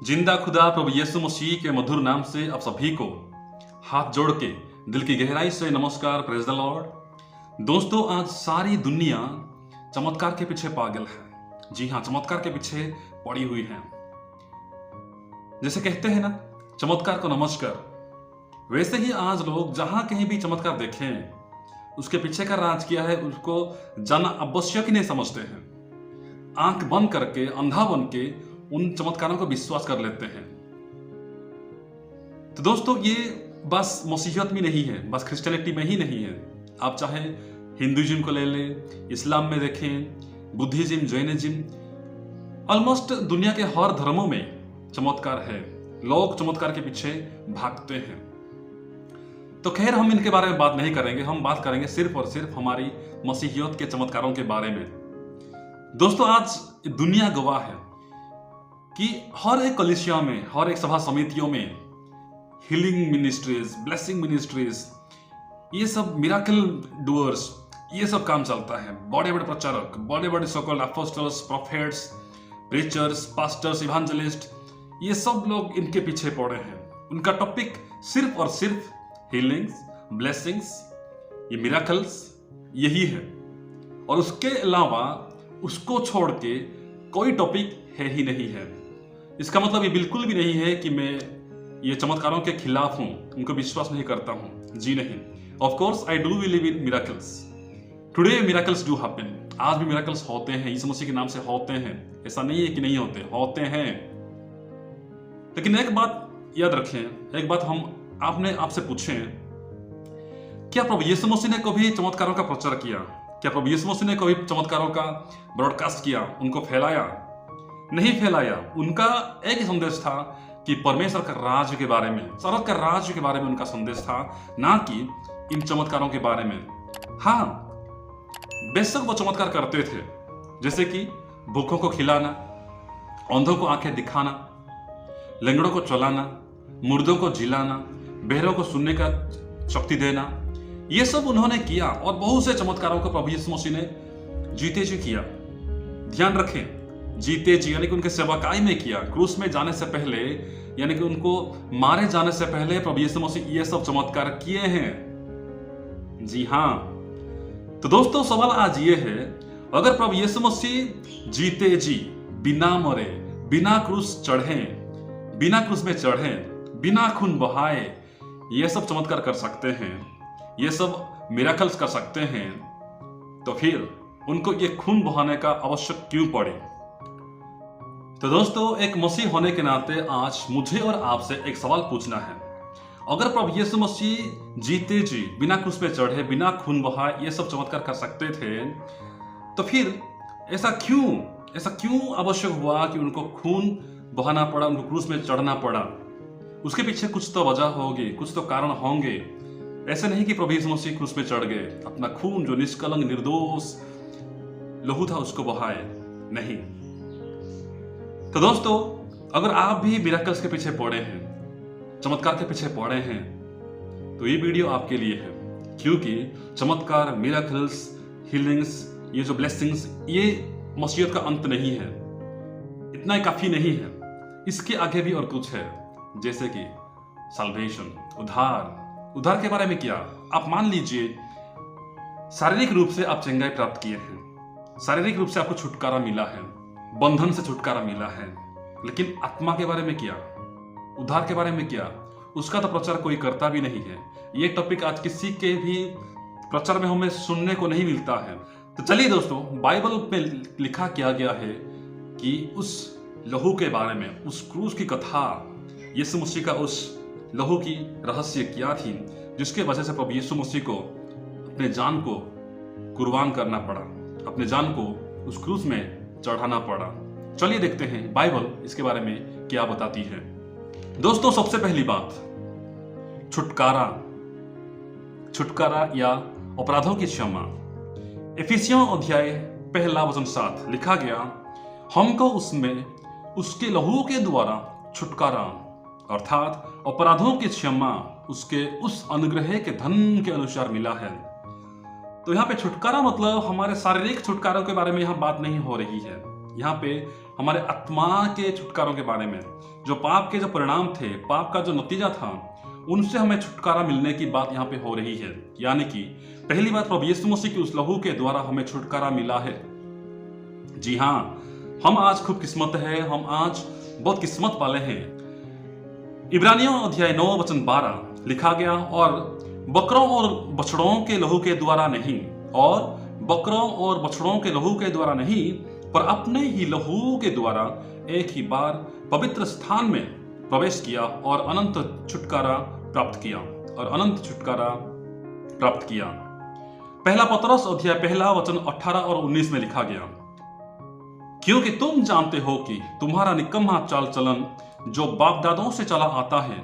जिंदा खुदा प्रभु यीशु मसीह के मधुर नाम से आप सभी को हाथ जोड़ के दिल की गहराई से नमस्कार। Praise the Lord. दोस्तों, आज सारी दुनिया चमत्कार के पीछे पागल है। जी हाँ, चमत्कार के पीछे पड़ी हुई है। जैसे कहते हैं ना, चमत्कार को नमस्कार, वैसे ही आज लोग जहां कहीं भी चमत्कार देखें उसके पीछे का राज क्या है उसको जानना आवश्यक ही नहीं समझते हैं। आंख बंद करके, अंधा बन के उन चमत्कारों को विश्वास कर लेते हैं। तो दोस्तों, ये बस मसीहियत में नहीं है, बस क्रिश्चियनिटी में ही नहीं है। आप चाहे हिंदुइज्म को ले लें, इस्लाम में देखें, बुद्धिज्म, जैनिज्म, ऑलमोस्ट दुनिया के हर धर्मों में चमत्कार है। लोग चमत्कार के पीछे भागते हैं। तो खैर, हम इनके बारे में बात नहीं करेंगे। हम बात करेंगे सिर्फ और सिर्फ हमारी मसीहियत के चमत्कारों के बारे में। दोस्तों, आज दुनिया गवाह है कि हर एक कलीसिया में, हर एक सभा समितियों में हीलिंग मिनिस्ट्रीज, ब्लेसिंग मिनिस्ट्रीज, ये सब मिराकल डूअर्स, ये सब काम चलता है। बड़े बड़े प्रचारक, बड़े बड़े so-called apostles, prophets, preachers, pastors, इवांजलिस्ट, ये सब लोग इनके पीछे पड़े हैं। उनका टॉपिक सिर्फ और सिर्फ हीलिंग्स, ब्लेसिंग्स, ये मिराकल्स, यही है। और उसके अलावा उसको छोड़ के कोई टॉपिक है ही नहीं है। इसका मतलब ये बिल्कुल भी नहीं है कि मैं ये चमत्कारों के खिलाफ हूं, उनको विश्वास नहीं करता हूं। जी नहीं। Of course I do believe in miracles. Today miracles do happen. आज भी मिराकल्स होते हैं, यीशु मसीह के नाम से होते हैं। ऐसा नहीं है कि नहीं होते, होते हैं। लेकिन एक बात याद रखें, एक बात हम आपसे पूछें, क्या प्रभु यीशु मसीह ने कभी चमत्कारों का प्रचार किया? क्या प्रभु यीशु मसीह ने कभी चमत्कारों का ब्रॉडकास्ट किया, उनको फैलाया? नहीं फैलाया। उनका एक ही संदेश था कि परमेश्वर का राज्य के बारे में, स्वर्ग का राज्य के बारे में उनका संदेश था, ना कि इन चमत्कारों के बारे में। हाँ, बेशक वो चमत्कार करते थे, जैसे कि भूखों को खिलाना, अंधों को आंखें दिखाना, लंगड़ों को चलाना, मुर्दों को जिलाना, बहरों को सुनने का शक्ति देना, ये सब उन्होंने किया। और बहुत से चमत्कारों को प्रभु यीशु मसीह ने जीते जी किया। ध्यान रखें, जीते जी, यानी कि उनके सेवकाई में किया। क्रूस में जाने से पहले, यानी कि उनको मारे जाने से पहले प्रभु यीशु मसीह ये सब चमत्कार किए हैं। जी हाँ। तो दोस्तों, सवाल आज ये है, अगर प्रभु यीशु मसीह जीते जी, बिना मरे, बिना क्रूस में चढ़े, बिना खून बहाए ये सब चमत्कार कर सकते हैं, ये सब मिराकल्स कर सकते हैं, तो फिर उनको ये खून बहाने का आवश्यक क्यों पड़े? तो दोस्तों, एक मसीह होने के नाते आज मुझे और आपसे एक सवाल पूछना है। अगर प्रभु यीशु मसीह जीते जी, बिना क्रूस पे चढ़े, बिना खून बहाए ये सब चमत्कार कर सकते थे, तो फिर ऐसा क्यों आवश्यक हुआ कि उनको खून बहाना पड़ा, उनको क्रूस में चढ़ना पड़ा? उसके पीछे कुछ तो वजह होगी, कुछ तो कारण होंगे। ऐसे नहीं कि प्रभु यीशु मसीह क्रूस में चढ़ गए, अपना खून जो निष्कलंक निर्दोष लहू था उसको बहाए। नहीं। तो दोस्तों, अगर आप भी मिराकल्स के पीछे पड़े हैं, चमत्कार के पीछे पड़े हैं, तो ये वीडियो आपके लिए है। क्योंकि चमत्कार, मिराकल्स, हीलिंग्स, ये जो ब्लेसिंग्स, ये मसीहत का अंत नहीं है। इतना ही काफी नहीं है, इसके आगे भी और कुछ है, जैसे कि साल्वेशन, उद्धार के बारे में क्या? आप मान लीजिए शारीरिक रूप से आप चंगाई प्राप्त किए हैं, शारीरिक रूप से आपको छुटकारा मिला है, बंधन से छुटकारा मिला है, लेकिन आत्मा के बारे में क्या? उद्धार के बारे में क्या? उसका तो प्रचार कोई करता भी नहीं है। ये टॉपिक आज किसी के भी प्रचार में हमें सुनने को नहीं मिलता है। तो चलिए दोस्तों, बाइबल में लिखा किया गया है कि उस लहू के बारे में, उस क्रूस की कथा, यीशु मसीह का उस लहू की रहस्य क्या थी, जिसके वजह से प्रभु यीशु मसीह को अपने जान को कुर्बान करना पड़ा, अपने जान को उस क्रूस में चढ़ाना पड़ा। चलिए देखते हैं बाइबल इसके बारे में क्या बताती है। दोस्तों, सबसे पहली बात, छुटकारा या अपराधों की क्षमा। इफिसियों अध्याय 1:7 लिखा गया, हमको उसमें उसके लहू के द्वारा छुटकारा, अर्थात अपराधों की क्षमा, उसके उस अनुग्रह के धन के अनुसार मिला है। तो यहाँ पे छुटकारा मतलब हमारे शारीरिक छुटकारों के बारे में यहाँ बात नहीं हो रही है। यहाँ पे हमारे आत्मा के छुटकारों के बारे में, जो पाप के जो परिणाम थे, पाप का जो नतीजा था, उनसे हमें छुटकारा मिलने की बात यहाँ पे हो रही है। यानी कि पहली बात, प्रभु यीशु मसीह के उस लहू के द्वारा हमें छुटकारा मिला है। जी हाँ, हम आज खूब किस्मत है, हम आज बहुत किस्मत वाले हैं। इब्रानियों अध्याय 9 वचन 12 लिखा गया, और बकरों और बछड़ों के लहू के द्वारा नहीं, और बकरों और बछड़ों के लहू के द्वारा नहीं, पर अपने ही लहू के द्वारा एक ही बार पवित्र स्थान में प्रवेश किया और अनंत छुटकारा प्राप्त किया, और अनंत छुटकारा प्राप्त किया। पहला पतरस अध्याय 1 वचन 18 और 19 में लिखा गया, क्योंकि तुम जानते हो कि तुम्हारा निकम्मा चाल चलन जो बाप दादों से चला आता है,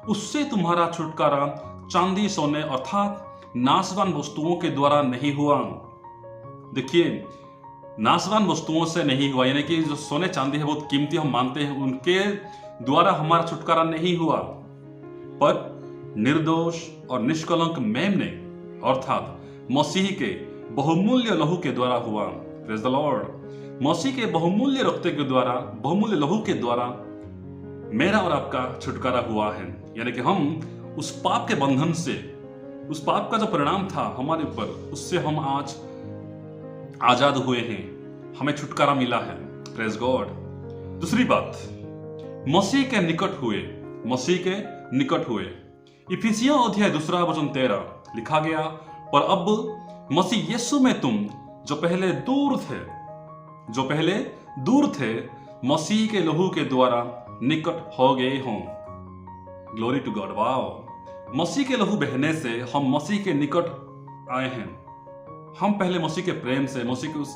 उससे तुम्हारा छुटकारा चांदी सोने अर्थात नाशवान वस्तुओं के द्वारा नहीं हुआ। देखिए, नाशवान वस्तुओं से नहीं हुआ, यानी कि जो सोने चांदी है बहुत कीमती हम मानते हैं, उनके द्वारा हमारा छुटकारा नहीं हुआ, पर निर्दोष और निष्कलंक मेमने अर्थात मसीह के बहुमूल्य लहू के द्वारा हुआ। Praise the Lord. मसीह के बहुमूल्य रक्त के द्वारा, बहुमूल्य लहू के द्वारा मेरा और आपका छुटकारा हुआ है। यानी कि हम उस पाप के बंधन से, उस पाप का जो परिणाम था हमारे ऊपर, उससे हम आज आजाद हुए हैं, हमें छुटकारा मिला है। Praise God. दूसरी बात, मसीह के निकट हुए, मसीह के निकट हुए। इफिसियों अध्याय 2 वचन 13 लिखा गया, पर अब मसीह यीशु में तुम जो पहले दूर थे मसीह के लहू के द्वारा निकट हो गए हों। Glory to God. वाओ, मसीह के लहू बहने से हम मसीह के निकट आए हैं। हम पहले मसीह के प्रेम से, मसीह के उस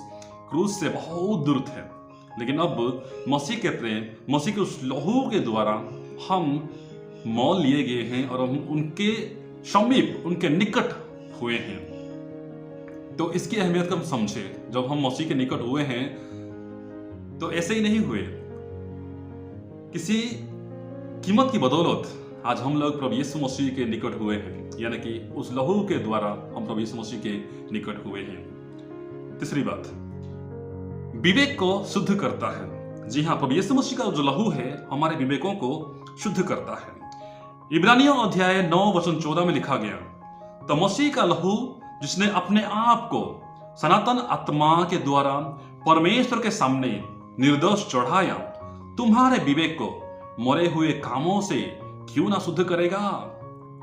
क्रूस से बहुत दूर थे, लेकिन अब मसीह के प्रेम, मसीह के उस लहू के द्वारा हम मोल लिए गए हैं और हम उनके समीप, उनके निकट हुए हैं। तो इसकी अहमियत को हम समझे। जब हम मसीह के निकट हुए हैं तो ऐसे ही नहीं हुए, किसी कीमत की बदौलत आज हम लोग प्रभु यीशु मसीह के निकट हुए हैं, यानी कि उस लहू के द्वारा हम प्रभु यीशु मसीह के निकट हुए हैं। तीसरी बात, विवेक को शुद्ध करता है। जी हाँ, प्रभु यीशु मसीह का जो लहू है हमारे विवेकों को शुद्ध करता है। इब्रानियों अध्याय 9 वचन 14 में लिखा गया, तो मसीह का लहू जिसने अपने आप को सनातन आत्मा के द्वारा परमेश्वर के सामने निर्दोष चढ़ाया, तुम्हारे विवेक को मरे हुए कामों से क्यों ना शुद्ध करेगा,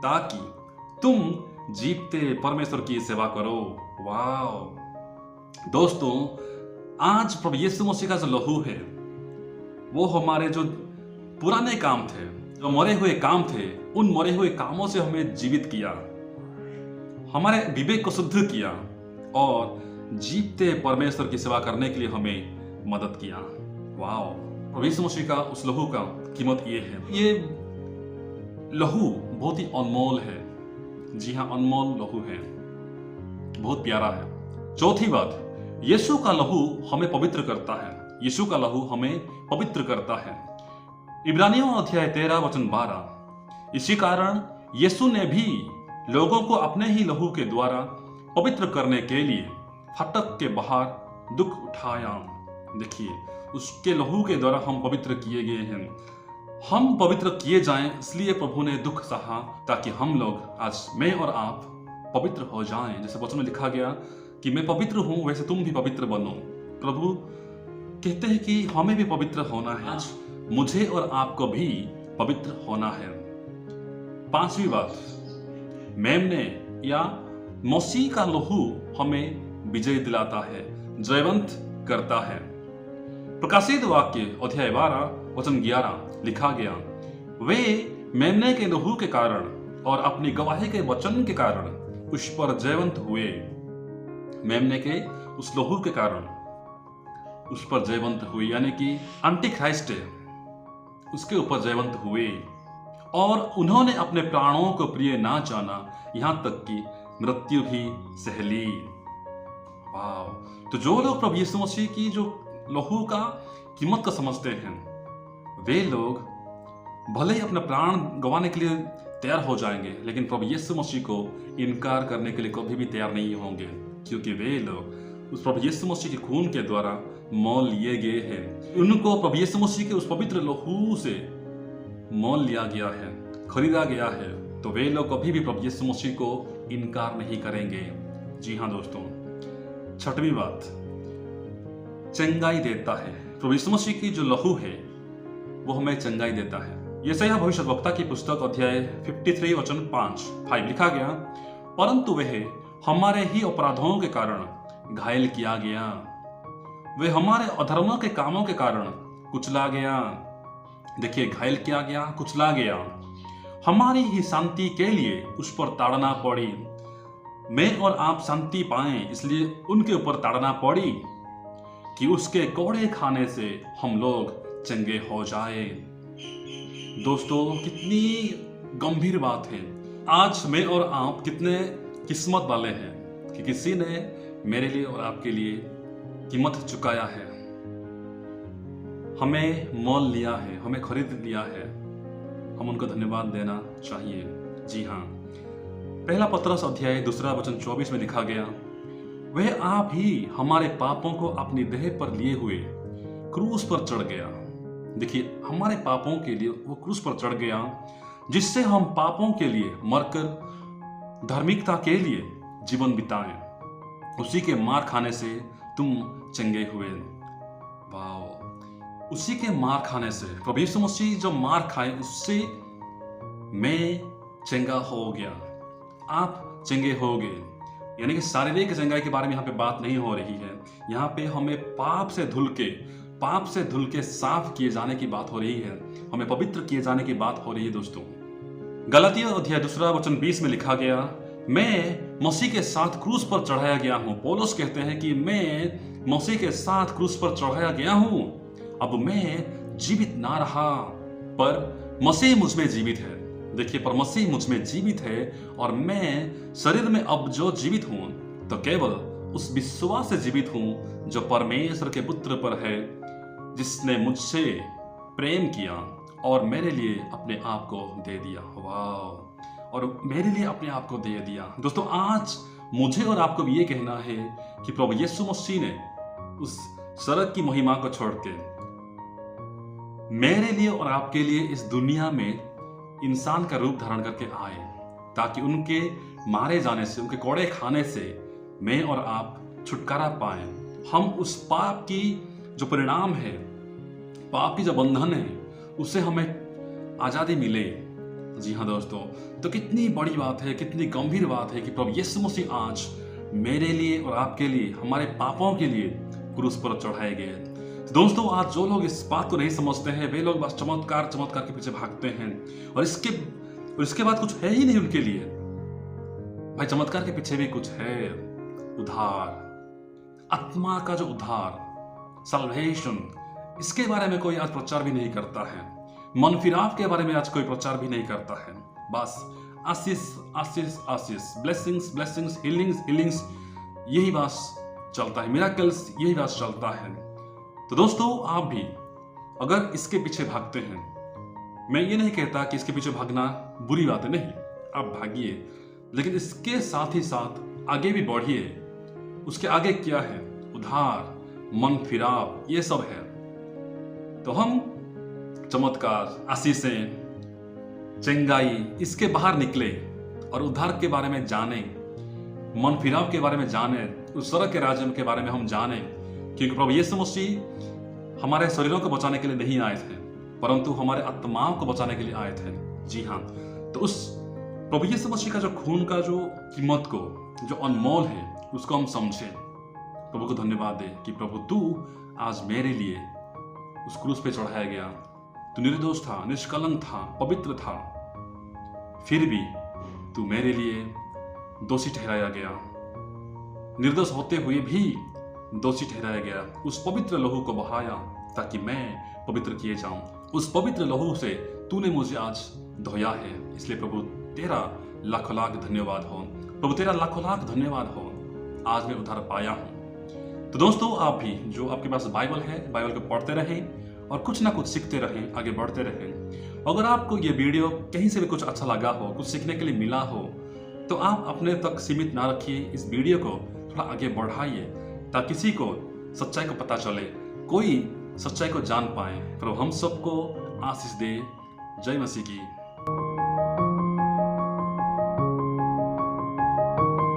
ताकि तुम जीवते परमेश्वर की सेवा करो। वाह दोस्तों, आज प्रभु यीशु मसीह का जो लहू है वो हमारे जो पुराने काम थे, जो मरे हुए काम थे, उन मरे हुए कामों से हमें जीवित किया, हमारे विवेक को शुद्ध किया और जीवते परमेश्वर की सेवा करने के लिए हमें मदद किया। वाह, प्रभु यीशु मसीह का उस लहू का कीमत ये है। ये लहू बहुत ही अनमोल है। जी हाँ, अनमोल लहू है, बहुत प्यारा है। चौथी बात, यीशु का लहू हमें पवित्र करता है। यीशु का लहू हमें पवित्र करता है। इब्रानियों अध्याय 13 वचन 12, इसी कारण यीशु ने भी लोगों को अपने ही लहू के द्वारा पवित्र करने के लिए फाटक के बाहर दुख उठाया। देखिए, उसके लहू के द्वारा हम पवित्र किए गए हैं। हम पवित्र किए जाएं, इसलिए प्रभु ने दुख सहा, ताकि हम लोग, आज मैं और आप पवित्र हो जाएं। जैसे वचन में लिखा गया कि मैं पवित्र हूं, वैसे तुम भी पवित्र बनो। प्रभु कहते हैं कि हमें भी पवित्र होना है। आज मुझे और आपको भी पवित्र होना है। पांचवी बात, मेमने या मसीह का लहू हमें विजय दिलाता है, जयवंत करता है। प्रकाशित वाक्य अध्याय 12 वचन 11 लिखा गया, वे मेमने के लहू के कारण और अपनी गवाही के वचन के कारण उस पर जयवंत हुए। मेमने के उस लहू के कारण उस पर जयवंत हुए, यानी कि एंटी क्राइस्ट है, उसके ऊपर जयवंत हुए और उन्होंने अपने प्राणों को प्रिय ना जाना, यहां तक कि मृत्यु भी सह ली। वाह, तो जो लोग प्रभु यीशु मसीह की जो लहू का कीमत को समझते हैं, वे लोग भले ही अपने प्राण गंवाने के लिए तैयार हो जाएंगे, लेकिन प्रभु यीशु मसीह को इनकार करने के लिए कभी भी तैयार नहीं होंगे, क्योंकि वे लोग उस प्रभु यीशु मसीह के खून के द्वारा मोल लिए गए हैं, उनको प्रभु यीशु मसीह के उस पवित्र लहू से मोल लिया गया है, खरीदा गया है, तो वे लोग कभी भी प्रभु यीशु मसीह को इनकार नहीं करेंगे। जी हाँ दोस्तों, छठवीं बात, चंगाई देता है। प्रभु यीशु मसीह की जो लहू है वो हमें चंगाई देता है। यशायाह भविष्यद्वक्ता की पुस्तक अध्याय 53 वचन 5 लिखा गया, परंतु वह हमारे ही अपराधों के कारण घायल किया गया, वे हमारे अधर्मों के कामों के कारण कुचला गया। देखिए, घायल किया गया, कुचला गया, हमारी ही शांति के लिए उस पर ताड़ना पड़ी। मैं और आप शांति पाएं, इसलिए उनके ऊपर ताड़ना पड़ी कि उसके कोड़े खाने से हम लोग चंगे हो जाए। दोस्तों, कितनी गंभीर बात है। आज मैं और आप कितने किस्मत वाले हैं कि किसी ने मेरे लिए और आपके लिए कीमत चुकाया है, हमें मोल लिया है, हमें खरीद लिया है। हम उनको धन्यवाद देना चाहिए। जी हाँ, पहला पतरस अध्याय 2 वचन 24 में लिखा गया, वह आप ही हमारे पापों को अपनी देह पर लिए हुए क्रूस पर चढ़ गया। देखिए, हमारे पापों के लिए वो क्रूस पर चढ़ गया, जिससे हम पापों के लिए मरकर धार्मिकता के लिए जीवन बिताएं। उसी के मार खाने से तुम चंगे हुए। वाह, उसी के मार खाने से, प्रभु यीशु मसीह जो मार खाए उससे मैं चंगा हो गया, आप चंगे हो गए। यानी कि शारीरिक चंगाई के बारे में यहाँ पे बात नहीं हो रही है। यहाँ पे हमें पाप से धुल के साफ किए जाने की बात हो रही है, हमें पवित्र किए जाने की बात हो रही है। दोस्तों, गलातिया अध्याय 2 वचन 20 में लिखा गया, मैं मसीह के साथ क्रूस पर चढ़ाया गया हूं। पौलुस कहते हैं कि मैं मसीह के साथ क्रूस पर चढ़ाया गया हूं। अब मैं जीवित ना रहा, पर मसीह मुझ में जीवित है। देखिए, पर मसीह मुझ में जीवित है और मैं शरीर में अब जो जीवित हूं तो केवल उस विश्वास से जीवित हूं जो परमेश्वर के पुत्र पर है, जिसने मुझसे प्रेम किया और मेरे लिए अपने आप को दे दिया। वाह, और मेरे लिए अपने आप को दे दिया। दोस्तों, आज मुझे और आपको भी ये कहना है कि प्रभु यीशु मसीह ने उस स्वर्ग की महिमा को छोड़ के मेरे लिए और आपके लिए इस दुनिया में इंसान का रूप धारण करके आए, ताकि उनके मारे जाने से, उनके कोड़े खाने से मैं और आप छुटकारा पाए। हम उस पाप की जो परिणाम है, पाप की जो बंधन है, उससे हमें आजादी मिले। जी हाँ दोस्तों, तो कितनी बड़ी बात है, कितनी गंभीर बात है कि प्रभु यीशु मसीह आज मेरे लिए और आपके लिए, हमारे पापों के लिए क्रूस पर चढ़ाए गए। दोस्तों, आज जो लोग इस बात को नहीं समझते हैं, वे लोग बस चमत्कार के पीछे भागते हैं और इसके बाद कुछ है ही नहीं उनके लिए। भाई, चमत्कार के पीछे भी कुछ है, उद्धार, आत्मा का जो उद्धार, सल्वेशन, इसके बारे में कोई आज प्रचार भी नहीं करता है। मन फिराव के बारे में आज कोई प्रचार भी नहीं करता है। बस आशीष आशीष आशीष, ब्लेसिंग्स ब्लेसिंग्स, हीलिंग्स, यही बात चलता है, मिरेकल्स, यही बात चलता है। तो दोस्तों, आप भी अगर इसके पीछे भागते हैं, मैं ये नहीं कहता कि इसके पीछे भागना बुरी बात है, नहीं, आप भागिए, लेकिन इसके साथ ही साथ आगे भी बढ़िए। उसके आगे क्या है? उद्धार, मन फिराव, ये सब है। तो हम चमत्कार, आशीषें, चंगाई, इसके बाहर निकले और उद्धार के बारे में जाने, मन फिराव के बारे में जाने, उस स्वर्ग के राज्य के बारे में हम जाने, क्योंकि प्रभु यीशु मसीह हमारे शरीरों को बचाने के लिए नहीं आए थे, परंतु हमारे आत्माओं को बचाने के लिए आए थे। जी हाँ, तो उस प्रभु यीशु मसीह का जो खून का जो कीमत को, जो अनमोल है, उसको हम समझें, प्रभु को धन्यवाद दे कि प्रभु तू आज मेरे लिए उस क्रूस पे चढ़ाया गया। तू निर्दोष था, निष्कलंक था, पवित्र था, फिर भी तू मेरे लिए दोषी ठहराया गया। निर्दोष होते हुए भी दोषी ठहराया गया। उस पवित्र लहू को बहाया ताकि मैं पवित्र किए जाऊं। उस पवित्र लहू से तूने मुझे आज धोया है, इसलिए प्रभु तेरा लाखों लाख धन्यवाद हो। प्रभु तेरा लाखों लाख धन्यवाद हो, आज मैं उद्धार पाया हूं। तो दोस्तों, आप भी जो आपके पास बाइबल है, बाइबल को पढ़ते रहें और कुछ ना कुछ सीखते रहें, आगे बढ़ते रहें। अगर आपको ये वीडियो कहीं से भी कुछ अच्छा लगा हो, कुछ सीखने के लिए मिला हो, तो आप अपने तक सीमित ना रखिए, इस वीडियो को थोड़ा आगे बढ़ाइए ताकि किसी को सच्चाई को पता चले, कोई सच्चाई को जान पाए। प्रभु हम सबको आशीष दे। जय मसीह की।